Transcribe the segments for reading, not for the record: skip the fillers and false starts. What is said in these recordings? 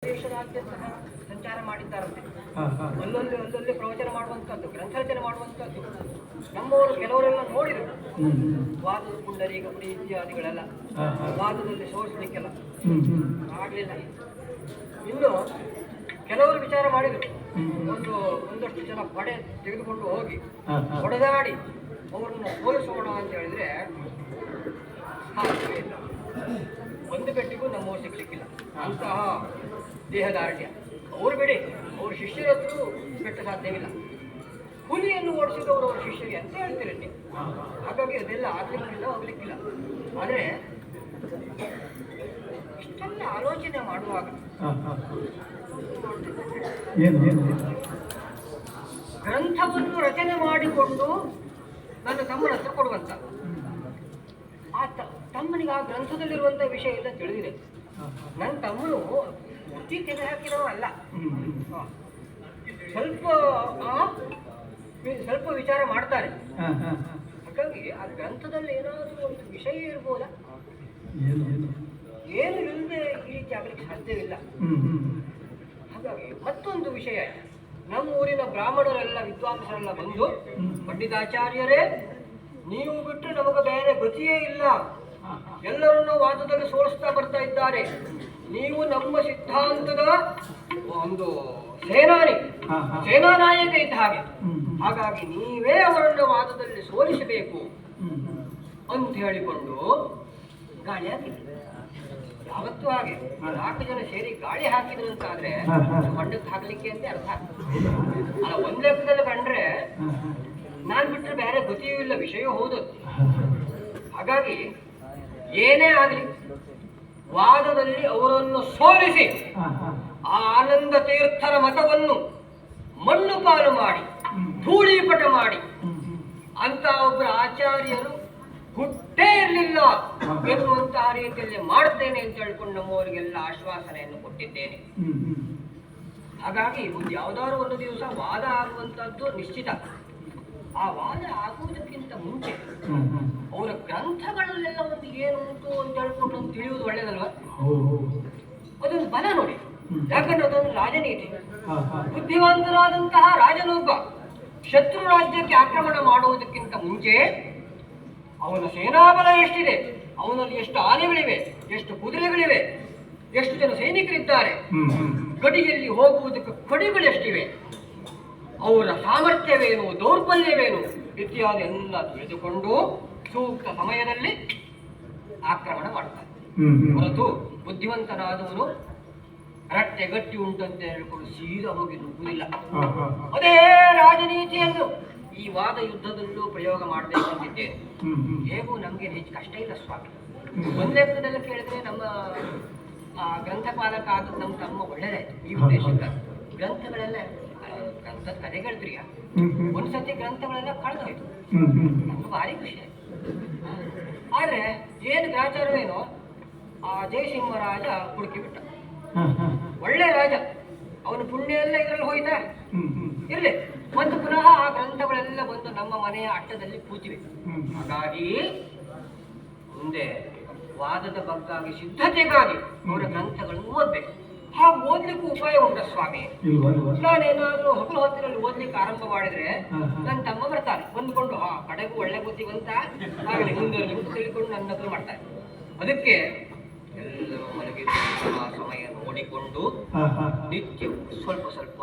ದೇಶದಾದ್ಯಂತ ಸಂಚಾರ ಮಾಡಿದ್ದಾರಂತೆ. ಅಲ್ಲಲ್ಲಿ ಪ್ರವಚನ ಮಾಡುವಂಥದ್ದು, ಗ್ರಂಥರಚನೆ ಮಾಡುವಂಥದ್ದು ನಮ್ಮವರು ಕೆಲವರೆಲ್ಲ ನೋಡಿದರು. ವಾದದ ಪುಂಡರೀಕ ಪುಡಿ ಇತ್ಯಾದಿಗಳೆಲ್ಲ ವಾದದಲ್ಲಿ ಸೋರಿಸಲಿಕ್ಕೆಲ್ಲ ಆಗಲಿಲ್ಲ. ಇನ್ನು ಕೆಲವರು ವಿಚಾರ ಮಾಡಿದರು, ಒಂದಷ್ಟು ಜನ ಪಡೆ ತೆಗೆದುಕೊಂಡು ಹೋಗಿ ಹೊಡೆದಾಡಿ ಅವರನ್ನು ಸೋಲಿಸೋಣ ಅಂತ ಹೇಳಿದ್ರೆ ಸಾಧ್ಯವೇ ಇಲ್ಲ. ಒಂದು ಪೆಟ್ಟಿಗೂ ನಮ್ಮವ್ರು ಸಿಗ್ಲಿಕ್ಕಿಲ್ಲ. ಅಂತಹ ದೇಹದಾರ್ಢ್ಯ ಅವ್ರು ಬಿಡಿ, ಅವ್ರ ಶಿಷ್ಯರದ್ದು ಬೆಟ್ಟ ಸಾಧ್ಯವಿಲ್ಲ. ಹುಲಿಯನ್ನು ಓಡಿಸಿದವರು ಅವ್ರ ಶಿಷ್ಯರಿಗೆ ಅಂತ ಹೇಳ್ತೀರಿ ನೀವು. ಹಾಗಾಗಿ ಅದೆಲ್ಲ ಆಗ್ಲಿಕ್ಕಿಲ್ಲ, ಹೋಗ್ಲಿಕ್ಕಿಲ್ಲ. ಆದರೆ ಇಷ್ಟೆಲ್ಲ ಆಲೋಚನೆ ಮಾಡುವಾಗ ಗ್ರಂಥವನ್ನು ರಚನೆ ಮಾಡಿಕೊಂಡು ನನ್ನ ತಮ್ಮನ ಹತ್ರ ಕೊಡುವಂತ, ಆ ತಮ್ಮನಿಗೆ ಆ ಗ್ರಂಥದಲ್ಲಿರುವಂಥ ವಿಷಯ ಎಲ್ಲ ತಿಳಿದಿದೆ. ನನ್ನ ತಮ್ಮನು ಬುದ್ಧಿ ತೆಗೆ ಹಾಕಿದವ ಅಲ್ಲ, ಸ್ವಲ್ಪ ವಿಚಾರ ಮಾಡ್ತಾರೆ. ಹಾಗಾಗಿ ಆ ಗ್ರಂಥದಲ್ಲಿ ಏನಾದರೂ ಒಂದು ವಿಷಯ ಇರ್ಬೋದಾ? ಏನು ಇಲ್ಲದೆ ಈ ರೀತಿ ಆಗ್ಲಿಕ್ಕೆ ಸಾಧ್ಯವಿಲ್ಲ. ಹಾಗಾಗಿ ಮತ್ತೊಂದು ವಿಷಯ, ನಮ್ಮ ಊರಿನ ಬ್ರಾಹ್ಮಣರೆಲ್ಲ ವಿದ್ವಾಂಸರೆಲ್ಲ ಬಂದು, ಪಂಡಿತಾಚಾರ್ಯರೇ, ನೀವು ಬಿಟ್ಟರೆ ನಮಗೆ ಬೇರೆ ಗತಿಯೇ ಇಲ್ಲ, ಎಲ್ಲರನ್ನೂ ವಾದದಲ್ಲಿ ಸೋಲಿಸ್ತಾ ಬರ್ತಾ ಇದ್ದಾರೆ, ನೀವು ನಮ್ಮ ಸಿದ್ಧಾಂತದ ಒಂದು ಸೇನಾ ನಾಯಕ ಇದ್ದ ಹಾಗೆ, ಹಾಗಾಗಿ ನೀವೇ ಅವರನ್ನು ವಾದದಲ್ಲಿ ಸೋಲಿಸಬೇಕು ಅಂತ ಹೇಳಿಕೊಂಡು ಗಾಳಿ ಹಾಕಿದ್ರು. ಯಾವತ್ತೂ ಹಾಗೆ 4 ಜನ ಸೇರಿ ಗಾಳಿ ಹಾಕಿದ್ರು ಅಂತಾದ್ರೆ ಮಂಡಕ್ಕೆ ಹಾಕ್ಲಿಕ್ಕೆ ಅಂತ ಅರ್ಥ. ಅಲ್ಲ, ಒಂದ್ ಲೆಕ್ಕದಲ್ಲಿ ಕಂಡ್ರೆ ನಾನು ಬಿಟ್ಟರೆ ಬೇರೆ ಗತಿಯೂ ಇಲ್ಲ, ವಿಷಯ ಹೌದು. ಹಾಗಾಗಿ ಏನೇ ಆಗಲಿ ವಾದದಲ್ಲಿ ಅವರನ್ನು ಸೋಲಿಸಿ ಆ ಆನಂದ ತೀರ್ಥರ ಮತವನ್ನು ಮಣ್ಣು ಪಾಲು ಮಾಡಿ ಧೂಳೀಪಟ ಮಾಡಿ ಅಂತ ಒಬ್ಬರ ಆಚಾರ್ಯರು ಹುಟ್ಟೇ ಇರಲಿಲ್ಲ ಎನ್ನುವಂತಹ ರೀತಿಯಲ್ಲಿ ಮಾಡ್ತೇನೆ ಅಂತ ಹೇಳ್ಕೊಂಡು ನಮ್ಮವರಿಗೆಲ್ಲ ಆಶ್ವಾಸನೆಯನ್ನು ಕೊಟ್ಟಿದ್ದೇನೆ. ಹಾಗಾಗಿ ಯಾವುದಾದ್ರು ಒಂದು ದಿವಸ ವಾದ ಆಗುವಂತದ್ದು ನಿಶ್ಚಿತ. ಆ ವಾದ ಆಗುವುದಕ್ಕಿಂತ ಮುಂಚೆ ಅವರ ಗ್ರಂಥಗಳಲ್ಲೆಲ್ಲ ಒಂದು ಏನು ಉಂಟು ಅಂತ ಹೇಳ್ಕೊಂಡು ಒಂದು ತಿಳಿಯುವುದು ಒಳ್ಳೆಯದಲ್ವ? ಅದೊಂದು ಬಲ ನೋಡಿ. ಯಾಕಂದ್ರೆ ಅದೊಂದು ರಾಜನೀತಿ. ಬುದ್ಧಿವಂತರಾದಂತಹ ರಾಜನೊಬ್ಬ ಶತ್ರು ರಾಜ್ಯಕ್ಕೆ ಆಕ್ರಮಣ ಮಾಡುವುದಕ್ಕಿಂತ ಮುಂಚೆ ಅವನ ಸೇನಾಬಲ ಎಷ್ಟಿದೆ, ಅವನಲ್ಲಿ ಎಷ್ಟು ಆನೆಗಳಿವೆ, ಎಷ್ಟು ಕುದುರೆಗಳಿವೆ, ಎಷ್ಟು ಜನ ಸೈನಿಕರಿದ್ದಾರೆ, ಗಡಿಯಲ್ಲಿ ಹೋಗುವುದಕ್ಕೆ ಕಡಿಗಳೆಷ್ಟಿವೆ, ಅವರ ಸಾಮರ್ಥ್ಯವೇನು, ದೌರ್ಬಲ್ಯವೇನು ಇತ್ಯಾದಿ ಎಲ್ಲ ತಿಳಿದುಕೊಂಡು ಸೂಕ್ತ ಸಮಯದಲ್ಲಿ ಆಕ್ರಮಣ ಮಾಡ್ತಾರೆ. ಹೊರತು ಬುದ್ಧಿವಂತನಾದವನು ರಟ್ಟೆ ಗಟ್ಟಿ ಉಂಟಂತ ಹೇಳಿಕೊಂಡು ಸೀದಾ ಹೋಗಿ ನುಗ್ಗುವುದಿಲ್ಲ. ಅದೇ ರಾಜನೀತಿಯನ್ನು ಈ ವಾದ ಯುದ್ಧದಲ್ಲೂ ಪ್ರಯೋಗ ಮಾಡಬೇಕಂತಿದ್ದೇನೆ. ಹೇಗೂ ನಮ್ಗೆ ಹೆಚ್ಚು ಕಷ್ಟ ಇಲ್ಲ ಸ್ವಾಮಿ. ಒಂದ್ ಲೆಕ್ಕದಲ್ಲ ಕೇಳಿದ್ರೆ ನಮ್ಮ ಗ್ರಂಥಪಾಲಕ ಆದ ನಮ್ಮ ತಮ್ಮ ಒಳ್ಳೆದಾಯ್ತು. ಈ ಉದ್ದೇಶಕ್ಕೆ ಗ್ರಂಥಗಳೆಲ್ಲ ಗ್ರಂಥದ ಕಥೆಗಳಿದ್ರಿಯ ಒಂದ್ಸತಿ ಗ್ರಂಥಗಳೆಲ್ಲ ಕಳೆದೋಯ್ತು. ನಮ್ಗೆ ಭಾರಿ ಖುಷಿ ಆಯ್ತು. ಆದ್ರೆ ಏನು ಗ್ರಾಚಾರವೇನೋ ಆ ಜಯಸಿಂಹರಾಜ ಹುಡುಕಿ ಬಿಟ್ಟ. ಒಳ್ಳೆ ರಾಜ, ಅವನ ಪುಣ್ಯ ಎಲ್ಲ ಇದರಲ್ಲಿ ಹೋಯ್ತಾ ಇರ್ಲಿ. ಮತ್ತು ಪುನಃ ಆ ಗ್ರಂಥಗಳೆಲ್ಲ ಬಂದು ನಮ್ಮ ಮನೆಯ ಅಟ್ಟದಲ್ಲಿ ಕೂತಿವೆ. ಹಾಗಾಗಿ ಮುಂದೆ ವಾದದ ಬಗ್ಗಾಗಿ ಸಿದ್ಧತೆಗಾಗಿ ಅವರ ಗ್ರಂಥಗಳನ್ನು ಓದ್ಬೇಕು. ಹಾಗೆ ಓದ್ಲಿಕ್ಕೂ ಉಪಾಯ ಉಂಟ ಸ್ವಾಮಿ. ನಾನೇನಾದ್ರೂ ಹಗಲು ಹೊತ್ತಿನಲ್ಲಿ ಓದ್ಲಿಕ್ಕೆ ಆರಂಭ ಮಾಡಿದ್ರೆ ನನ್ನ ತಮ್ಮ ಬರ್ತಾನೆ, ಬಂದ್ಕೊಂಡು ಕಡೆಗೂ ಒಳ್ಳೆ ಬುದ್ಧಿವಂತ ಹಾಗೆ ಮುಂದೆ ತಿಳ್ಕೊಂಡು ನನ್ನ ಹತ್ರ ಮಾಡ್ತಾರೆ. ಅದಕ್ಕೆ ಎಲ್ಲರೂ ಮಲಗಿರುವ ಸಮಯ ನೋಡಿಕೊಂಡು ನಿತ್ಯವೂ ಸ್ವಲ್ಪ ಸ್ವಲ್ಪ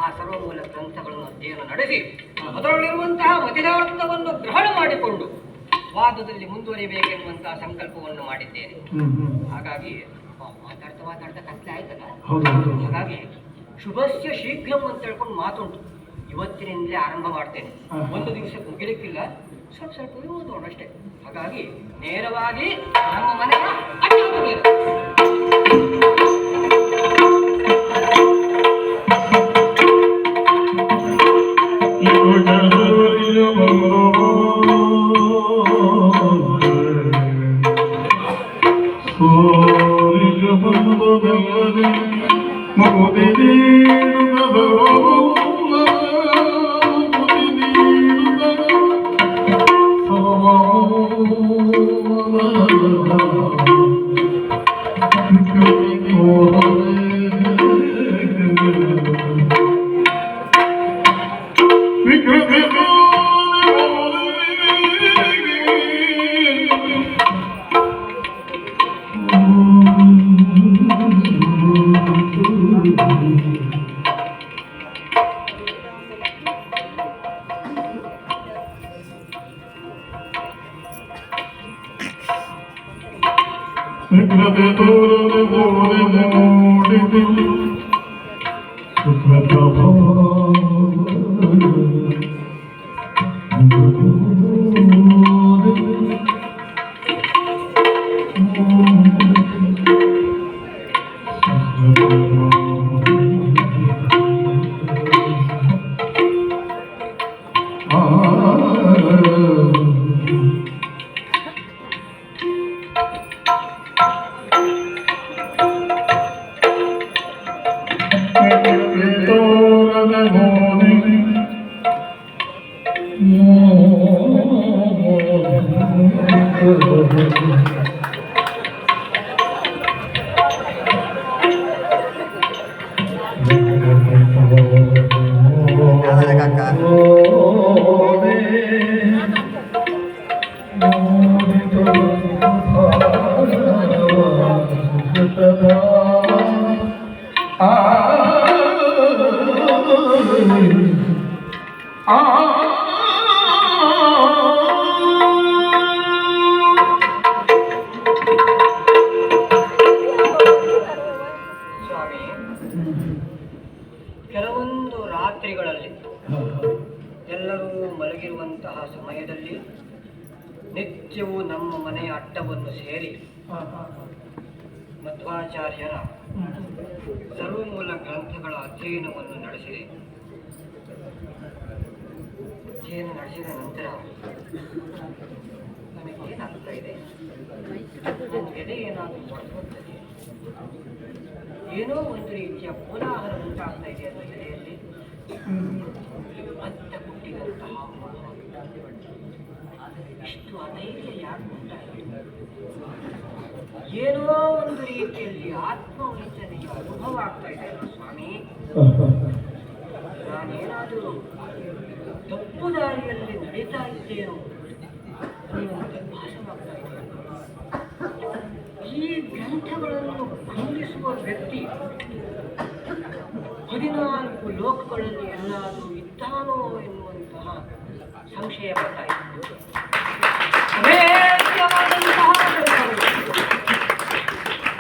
ಆ ಸರ್ವಮೂಲ ಗ್ರಂಥಗಳನ್ನು ಅಧ್ಯಯನ ನಡೆಸಿ ಅದರಲ್ಲಿರುವಂತಹ ಮತಿದಾರ್ಥವನ್ನು ಗ್ರಹಣ ಮಾಡಿಕೊಂಡು ವಾದದಲ್ಲಿ ಮುಂದುವರಿಬೇಕೆನ್ನುವಂತಹ ಸಂಕಲ್ಪವನ್ನು ಮಾಡಿದ್ದೇನೆ. ಹಾಗಾಗಿ ಮಾತಾಡ್ತಾ ಕತ್ಲೆ ಆಯ್ತಲ್ಲ. ಹಾಗಾಗಿ ಶುಭಸ್ಯ ಶೀಘ್ರಂ ಅಂತ ಹೇಳ್ಕೊಂಡು ಮಾತುಂಟು. ಇವತ್ತಿನಿಂದಲೇ ಆರಂಭ ಮಾಡ್ತೇನೆ. ಒಂದು ದಿವಸ ಮುಗಿಲಿಕ್ಕಿಲ್ಲ, ಸ್ವಲ್ಪ ಓದೋಣ ಅಷ್ಟೇ. ಹಾಗಾಗಿ ನೇರವಾಗಿ ನಮ್ಮ ಮನೆಯ ಕೆಲವೊಂದು ರಾತ್ರಿಗಳಲ್ಲಿ ಎಲ್ಲರೂ ಮಲಗಿರುವಂತಹ ಸಮಯದಲ್ಲಿ ನಿತ್ಯವೂ ನಮ್ಮ ಮನೆಯ ಅಟ್ಟವನ್ನು ಸೇರಿ ಮಧ್ವಾಚಾರ್ಯರ ಸರ್ವಮೂಲ ಗ್ರಂಥಗಳ ಅಧ್ಯಯನವನ್ನು ನಡೆಸಿದೆ. ಅಧ್ಯಯನ ನಡೆಸಿದ ನಂತರ ನನಗೇನಾಗ್ತಾ ಇದೆ, ನನ್ನ ಎದೆ ಏನಾದರೂ ಹೊರಟುತ್ತದೆ, ಏನೋ ಒಂದು ರೀತಿಯ ಕೋಲಾಹಲ ಉಂಟಾಗ್ತಾ ಇದೆ ಅನ್ನೋ ಎಲೆಯಲ್ಲಿ ಮತ್ತೆ ಹುಟ್ಟಿದಂತಹ ಇಷ್ಟು ಅಧೈರ್ಯ ಯಾರು ಉಂಟಾಗಿದೆ, ಏನೋ ಒಂದು ರೀತಿಯಲ್ಲಿ ಆತ್ಮವಂಚನೆಯ ಅನುಭವ ಆಗ್ತಾ ಇದೆ ಸ್ವಾಮಿ. ನಾನೇನಾದರೂ ತಪ್ಪು ದಾರಿಯಲ್ಲಿ ನಡೀತಾ ಇದ್ದೇನೋ ಅನ್ನುವಂತೆ ಭಾಸವಾಗ್ತಾ ಇದೆ. ಈ ಗ್ರಂಥಗಳನ್ನು ಖಂಡಿಸುವ ವ್ಯಕ್ತಿ 14 ಲೋಕಗಳಲ್ಲಿ ಎಲ್ಲಾದರೂ ಇದ್ದಾನೋ ಎನ್ನುವಂತಹ ಸಂಶಯ ಬರ್ತಾ ಇದೆ.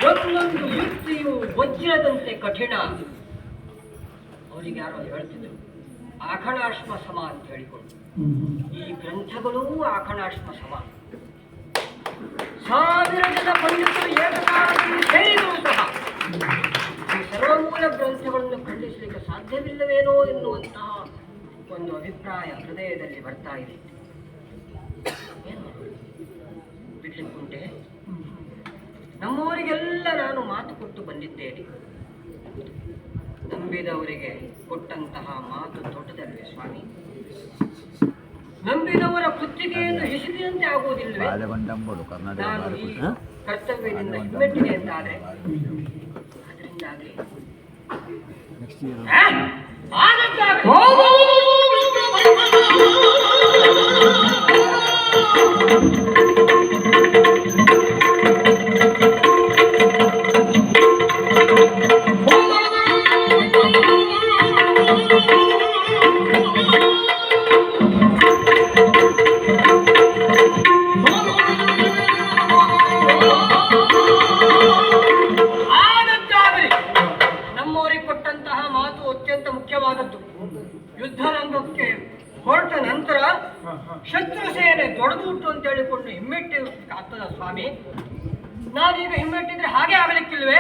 ಒಂದೊಂದು ಯುಕ್ತಿಯು ವಜ್ರದಂತೆ ಕಠಿಣ. ಅವರಿಗೆ ಯಾರೋ ಹೇಳ್ತಿದ್ರು ಆಖಣಾಶ್ಮ ಸಮ ಅಂತ ಹೇಳಿಕೊಂಡು, ಈ ಗ್ರಂಥಗಳೂ ಆಖಣಾಶ್ಮ ಸಮ. 1000 ಜನ ಪಂಡಿತರು ಏಕಕಾಲದಲ್ಲಿ ಸೇರಿದರೂ ಸಹ ಈ ಸರ್ವಮೂಲ ಗ್ರಂಥಗಳನ್ನು ಖಂಡಿಸಲಿಕ್ಕೆ ಸಾಧ್ಯವಿಲ್ಲವೇನೋ ಎನ್ನುವಂತಹ ಒಂದು ಅಭಿಪ್ರಾಯ ಹೃದಯದಲ್ಲಿ ಬರ್ತಾ ಇದೆ. ಏನು ಬಿಡ್ಲಿಕ್ಕುಂಟೆ? ನಮ್ಮವರಿಗೆಲ್ಲ ನಾನು ಮಾತು ಕೊಟ್ಟು ಬಂದಿದ್ದೇನೆ. ನಂಬಿದವರಿಗೆ ಕೊಟ್ಟಂತಹ ಮಾತು ದೊಡ್ಡದಲ್ವೇ ಸ್ವಾಮಿ? ನಂಬಿದವರ ಕುತ್ತಿಗೆಯನ್ನು ಹಿಸಿದಂತೆ ಆಗುವುದಿಲ್ಲವೇ? ನಾನು ಈ ಕರ್ತವ್ಯದಿಂದ ಹಿಮ್ಮೆಟ್ಟಿದೆ ಅಂತಾದರೆ ಅದರಿಂದಾಗಲಿ ಯುದ್ಧ ರಂಗಕ್ಕೆ ಹೊರಟ ನಂತರ ಶತ್ರು ಸೇನೆ ದೊಡ್ಡದುಂಟು ಅಂತ ಹೇಳಿಕೊಂಡು ಹಿಮ್ಮೆಟ್ಟಿರುತ್ತಾಗ್ತದ ಸ್ವಾಮಿ? ನಾನೀಗ ಹಿಮ್ಮೆಟ್ಟಿದ್ರೆ ಹಾಗೆ ಆಗಲಿಕ್ಕಿಲ್ವೇ?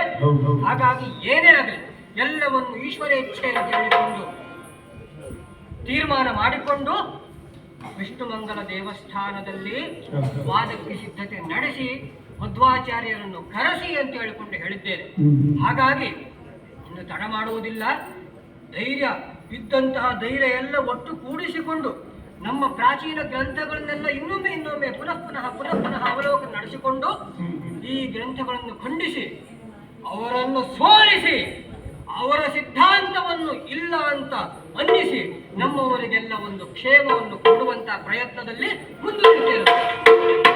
ಹಾಗಾಗಿ ಏನೇ ಆಗಲಿ ಎಲ್ಲವನ್ನು ಈಶ್ವರ ಇಚ್ಛೆ ಅಂತ ಹೇಳಿಕೊಂಡು ತೀರ್ಮಾನ ಮಾಡಿಕೊಂಡು ವಿಷ್ಣುಮಂಗಲ ದೇವಸ್ಥಾನದಲ್ಲಿ ವಾದಕ್ಕೆ ಸಿದ್ಧತೆ ನಡೆಸಿ ಮಧ್ವಾಚಾರ್ಯರನ್ನು ಕರೆಸಿ ಅಂತ ಹೇಳಿಕೊಂಡು ಹೇಳಿದ್ದೇನೆ. ಹಾಗಾಗಿ ಇನ್ನು ತಡ ಮಾಡುವುದಿಲ್ಲ. ಧೈರ್ಯ ಇದ್ದಂತಹ ಧೈರ್ಯ ಎಲ್ಲ ಒಟ್ಟು ಕೂಡಿಸಿಕೊಂಡು ನಮ್ಮ ಪ್ರಾಚೀನ ಗ್ರಂಥಗಳನ್ನೆಲ್ಲ ಇನ್ನೊಮ್ಮೆ ಪುನಃ ಅವಲೋಕನ ನಡೆಸಿಕೊಂಡು ಈ ಗ್ರಂಥಗಳನ್ನು ಖಂಡಿಸಿ ಅವರನ್ನು ಸೋಲಿಸಿ ಅವರ ಸಿದ್ಧಾಂತವನ್ನು ಇಲ್ಲ ಅಂತ ಅನ್ನಿಸಿ ನಮ್ಮವರಿಗೆಲ್ಲ ಒಂದು ಕ್ಷೇಮವನ್ನು ಕೊಡುವಂತಹ ಪ್ರಯತ್ನದಲ್ಲಿ ಮುಂದುವರಿಯುತ್ತೇವೆ.